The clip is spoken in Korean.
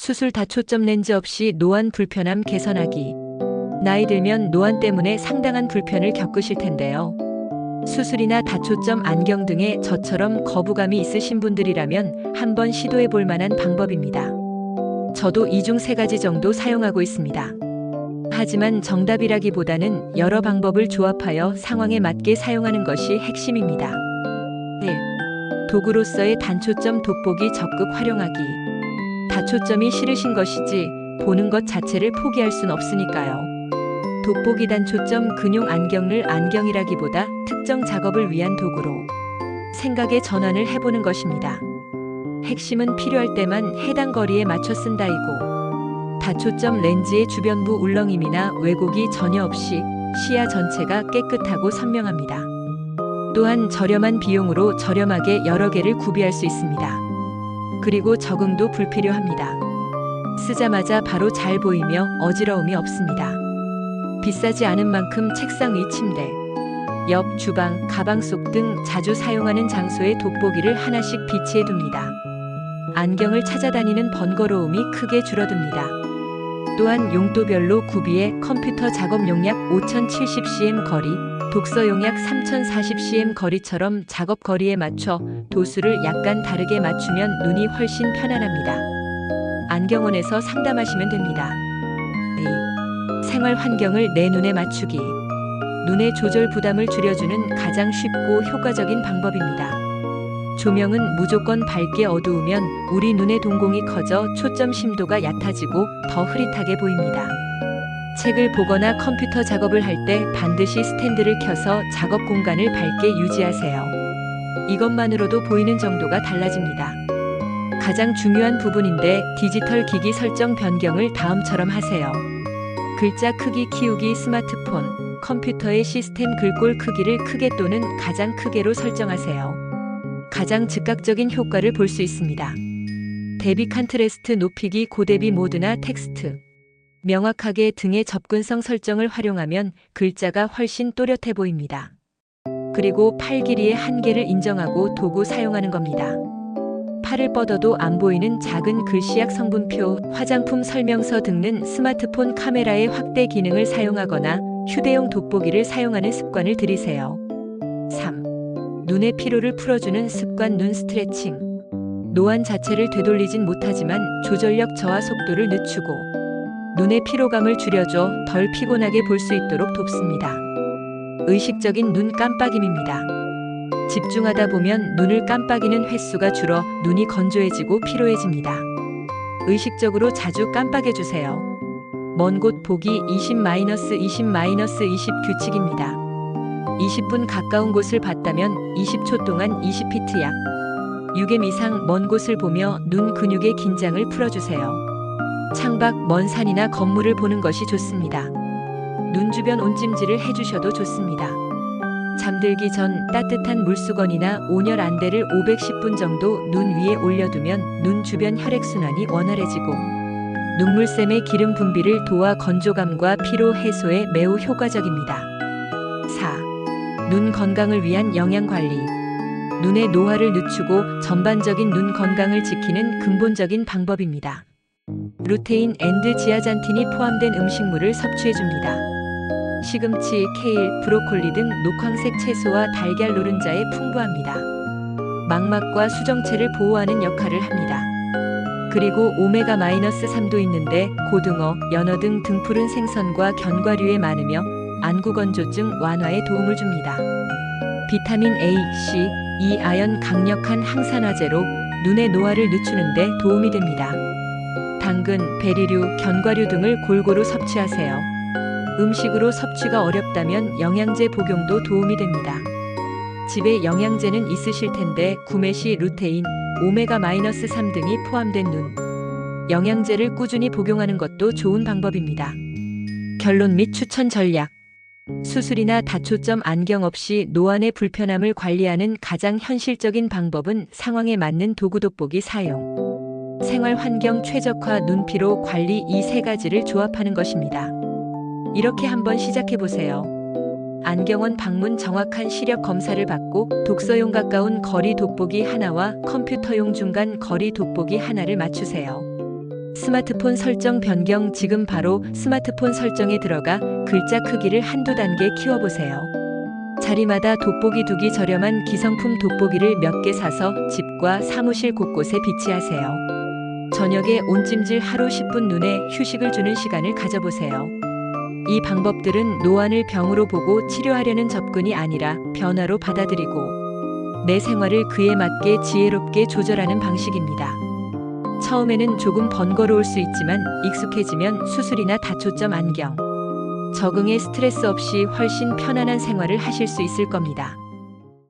수술 다초점 렌즈 없이 노안 불편함 개선하기. 나이 들면 노안 때문에 상당한 불편을 겪으실 텐데요. 수술이나 다초점 안경 등에 저처럼 거부감이 있으신 분들이라면 한번 시도해 볼 만한 방법입니다. 저도 이 중 3가지 정도 사용하고 있습니다. 하지만 정답이라기보다는 여러 방법을 조합하여 상황에 맞게 사용하는 것이 핵심입니다. 1. 도구로서의 단초점 돋보기 적극 활용하기. 다초점이 싫으신 것이지 보는 것 자체를 포기할 순 없으니까요. 돋보기 단초점 근용 안경을 안경이라기보다 특정 작업을 위한 도구로 생각의 전환을 해보는 것입니다. 핵심은 필요할 때만 해당 거리에 맞춰 쓴다이고, 다초점 렌즈의 주변부 울렁임이나 왜곡이 전혀 없이 시야 전체가 깨끗하고 선명합니다. 또한 저렴한 비용으로 저렴하게 여러 개를 구비할 수 있습니다. 그리고 적응도 불필요합니다. 쓰자마자 바로 잘 보이며 어지러움이 없습니다. 비싸지 않은 만큼 책상 위 침대, 옆 주방, 가방 속 등 자주 사용하는 장소에 돋보기를 하나씩 비치해 둡니다. 안경을 찾아다니는 번거로움이 크게 줄어듭니다. 또한 용도별로 구비해 컴퓨터 작업용 약 5070cm 거리, 독서용 약 3040cm 거리처럼 작업 거리에 맞춰 도수를 약간 다르게 맞추면 눈이 훨씬 편안합니다. 안경원에서 상담하시면 됩니다. 2. 생활 환경을 내 눈에 맞추기. 눈의 조절 부담을 줄여주는 가장 쉽고 효과적인 방법입니다. 조명은 무조건 밝게 어두우면 우리 눈의 동공이 커져 초점 심도가 얕아지고 더 흐릿하게 보입니다. 책을 보거나 컴퓨터 작업을 할 때 반드시 스탠드를 켜서 작업 공간을 밝게 유지하세요. 이것만으로도 보이는 정도가 달라집니다. 가장 중요한 부분인데 디지털 기기 설정 변경을 다음처럼 하세요. 글자 크기 키우기, 스마트폰, 컴퓨터의 시스템 글꼴 크기를 크게 또는 가장 크게로 설정하세요. 가장 즉각적인 효과를 볼 수 있습니다. 대비 컨트래스트 높이기, 고대비 모드나 텍스트, 명확하게 등의 접근성 설정을 활용하면 글자가 훨씬 또렷해 보입니다. 그리고 팔 길이의 한계를 인정하고 도구 사용하는 겁니다. 팔을 뻗어도 안 보이는 작은 글씨약 성분표, 화장품 설명서 등은 스마트폰 카메라의 확대 기능을 사용하거나 휴대용 돋보기를 사용하는 습관을 들이세요. 3. 눈의 피로를 풀어주는 습관, 눈 스트레칭. 노안 자체를 되돌리진 못하지만 조절력 저하 속도를 늦추고 눈의 피로감을 줄여줘 덜 피곤하게 볼 수 있도록 돕습니다. 의식적인 눈 깜빡임입니다. 집중하다 보면 눈을 깜빡이는 횟수가 줄어 눈이 건조해지고 피로해집니다. 의식적으로 자주 깜빡여주세요. 먼 곳 보기 20-20-20 규칙입니다. 20분 가까운 곳을 봤다면 20초 동안 20피트 약 6m 이상 먼 곳을 보며 눈 근육의 긴장을 풀어주세요. 창밖 먼 산이나 건물을 보는 것이 좋습니다. 눈 주변 온찜질을 해주셔도 좋습니다. 잠들기 전 따뜻한 물수건이나 온열 안대를 510분 정도 눈 위에 올려두면 눈 주변 혈액순환이 원활해지고 눈물샘의 기름 분비를 도와 건조감과 피로 해소에 매우 효과적입니다. 4. 눈 건강을 위한 영양관리. 눈의 노화를 늦추고 전반적인 눈 건강을 지키는 근본적인 방법입니다. 루테인 앤드 지아잔틴이 포함된 음식물을 섭취해줍니다. 시금치, 케일, 브로콜리 등 녹황색 채소와 달걀 노른자에 풍부합니다. 망막과 수정체를 보호하는 역할을 합니다. 그리고 오메가-3도 있는데 고등어, 연어 등 등푸른 생선과 견과류에 많으며 안구건조증 완화에 도움을 줍니다. 비타민 A, C, E, 아연 강력한 항산화제로 눈의 노화를 늦추는 데 도움이 됩니다. 당근, 베리류, 견과류 등을 골고루 섭취하세요. 음식으로 섭취가 어렵다면 영양제 복용도 도움이 됩니다. 집에 영양제는 있으실 텐데 구매 시 루테인, 오메가-3 등이 포함된 눈 영양제를 꾸준히 복용하는 것도 좋은 방법입니다. 결론 및 추천 전략. 수술이나 다초점 안경 없이 노안의 불편함을 관리하는 가장 현실적인 방법은 상황에 맞는 도구 돋보기 사용, 생활 환경 최적화, 눈 피로 관리 이 3가지를 조합하는 것입니다. 이렇게 한번 시작해보세요. 안경원 방문, 정확한 시력 검사를 받고 독서용 가까운 거리 돋보기 하나와 컴퓨터용 중간 거리 돋보기 하나를 맞추세요. 스마트폰 설정 변경. 지금 바로 스마트폰 설정에 들어가 글자 크기를 한두 단계 키워보세요. 자리마다 돋보기 두기. 저렴한 기성품 돋보기를 몇 개 사서 집과 사무실 곳곳에 비치하세요. 저녁에 온찜질 하루 10분 눈에 휴식을 주는 시간을 가져보세요. 이 방법들은 노안을 병으로 보고 치료하려는 접근이 아니라 변화로 받아들이고 내 생활을 그에 맞게 지혜롭게 조절하는 방식입니다. 처음에는 조금 번거로울 수 있지만 익숙해지면 수술이나 다초점 안경, 적응에 스트레스 없이 훨씬 편안한 생활을 하실 수 있을 겁니다.